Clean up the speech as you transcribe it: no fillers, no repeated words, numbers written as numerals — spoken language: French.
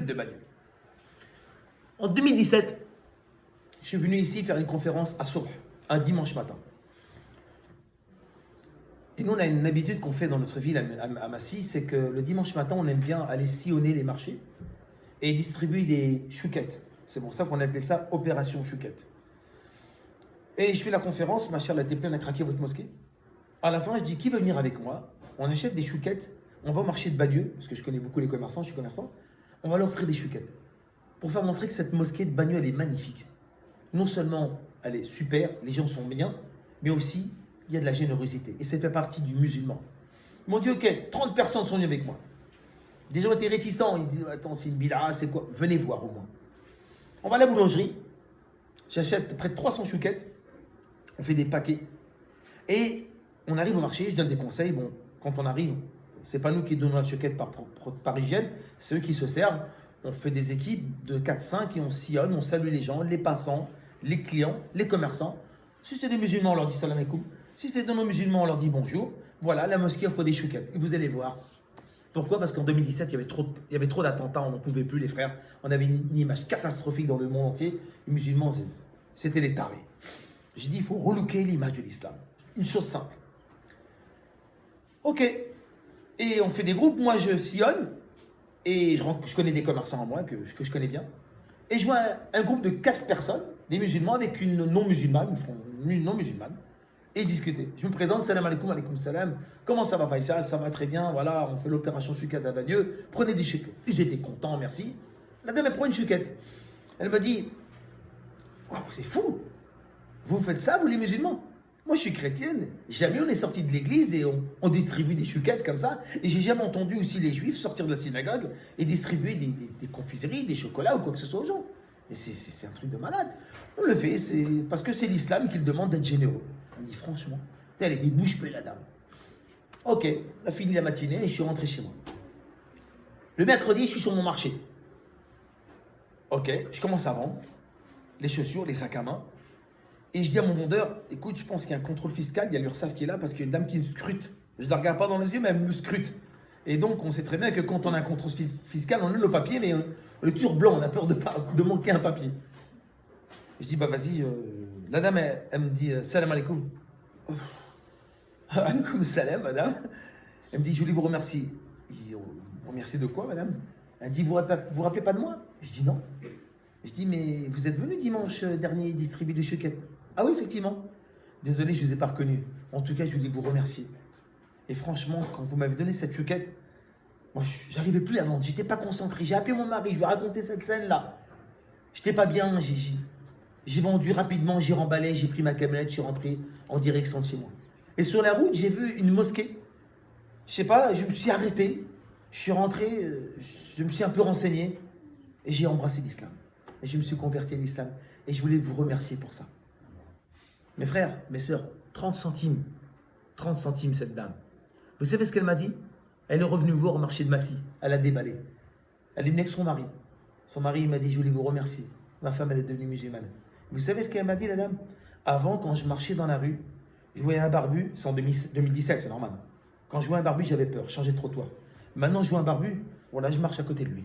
de Bagneux. En 2017, je suis venu ici faire une conférence à Sourh, un dimanche matin. Et nous, on a une habitude qu'on fait dans notre ville à Massy, c'est que le dimanche matin, on aime bien aller sillonner les marchés et distribuer des chouquettes. C'est pour ça qu'on appelait ça Opération Chouquette. Et je fais la conférence, ma chère, la pleine à craquer votre mosquée. À la fin, je dis, qui veut venir avec moi? On achète des chouquettes, on va au marché de Bagneux, parce que je connais beaucoup les commerçants, je suis commerçant. On va leur offrir des chouquettes pour faire montrer que cette mosquée de Bagneux, elle est magnifique. Non seulement elle est super, les gens sont bien, mais aussi il y a de la générosité. Et ça fait partie du musulman. Ils m'ont dit, ok, 30 personnes sont venues avec moi. Des gens étaient réticents, ils disent, attends, c'est une bid'a, c'est quoi? Venez voir au moins. On va à la boulangerie, j'achète près de 300 chouquettes, on fait des paquets. Et on arrive au marché, je donne des conseils. Bon, quand on arrive, c'est pas nous qui donnons la chouquette par hygiène, c'est eux qui se servent. On fait des équipes de 4-5 et on sillonne, on salue les gens, les passants, les clients, les commerçants. Si c'est des musulmans, on leur dit salam alaikum. Si c'est des non-musulmans, on leur dit bonjour. Voilà, la mosquée offre des chouquettes. Et vous allez voir. Pourquoi? Parce qu'en 2017, il y avait trop d'attentats, on n'en pouvait plus, les frères. On avait une image catastrophique dans le monde entier. Les musulmans, c'était des tarés. J'ai dit, il faut relooker l'image de l'islam. Une chose simple. Ok. Et on fait des groupes, moi je sillonne. Et je connais des commerçants à moi que je connais bien. Et je vois un groupe de 4 personnes, des musulmans avec une non-musulmane, une non-musulmane, et discuter. Je me présente, salam alaikum, alaikum salam. Comment ça va, Faisal? Ça va très bien, voilà, on fait l'opération chouquette à Bagneux. Prenez des chouquettes. Ils étaient contents, merci. La dame, elle prend une chouquette. Elle m'a dit, wow, c'est fou. Vous faites ça, vous les musulmans? Moi, je suis chrétienne. Jamais on est sorti de l'église et on distribue des chouquettes comme ça. Et j'ai jamais entendu aussi les juifs sortir de la synagogue et distribuer des confiseries, des chocolats ou quoi que ce soit aux gens. Et c'est un truc de malade. On le fait, c'est parce que c'est l'islam qui le demande d'être généreux. On dit franchement, elle est des bouches bées, la dame. Ok, on a fini la matinée et je suis rentré chez moi. Le mercredi, je suis sur mon marché. Ok, je commence à vendre les chaussures, les sacs à main. Et je dis à mon vendeur, écoute, je pense qu'il y a un contrôle fiscal, il y a l'URSSAF qui est là parce qu'il y a une dame qui me scrute. Je ne la regarde pas dans les yeux, mais elle me scrute. Et donc, on sait très bien que quand on a un contrôle fiscal, on a le papier, mais on est toujours blanc, on a peur de manquer un papier. Je dis, bah vas-y, la dame, elle me dit, salam alaikum. Alaikum salam, madame. Elle me dit, je voulais vous remercier. Vous remercier de quoi, madame? Elle dit, vous vous rappelez pas de moi? Je dis, non. Je dis, mais vous êtes venu dimanche dernier distribuer des chouquettes? Ah oui, effectivement. Désolé, je ne vous ai pas reconnu. En tout cas, je voulais vous remercier. Et franchement, quand vous m'avez donné cette chouquette, moi, j'arrivais plus à vendre. J'étais pas concentré. J'ai appelé mon mari, je lui ai raconté cette scène-là. J'étais pas bien. J'ai vendu rapidement, j'ai remballé, j'ai pris ma camionnette, je suis rentré en direction de chez moi. Et sur la route, j'ai vu une mosquée. Je sais pas, je me suis arrêté. Je suis rentré, je me suis un peu renseigné. Et j'ai embrassé l'islam. Et je me suis converti à l'islam. Et je voulais vous remercier pour ça. Mes frères, mes sœurs, 30 centimes. 30 centimes, cette dame. Vous savez ce qu'elle m'a dit? Elle est revenue me voir au marché de Massy. Elle a déballé. Elle est venue avec son mari. Son mari, il m'a dit, je voulais vous remercier. Ma femme, elle est devenue musulmane. Vous savez ce qu'elle m'a dit, la dame? Avant, quand je marchais dans la rue, je voyais un barbu. C'est en 2017, c'est normal. Quand je voyais un barbu, j'avais peur. Je changeais de trottoir. Maintenant, je vois un barbu. Voilà, je marche à côté de lui.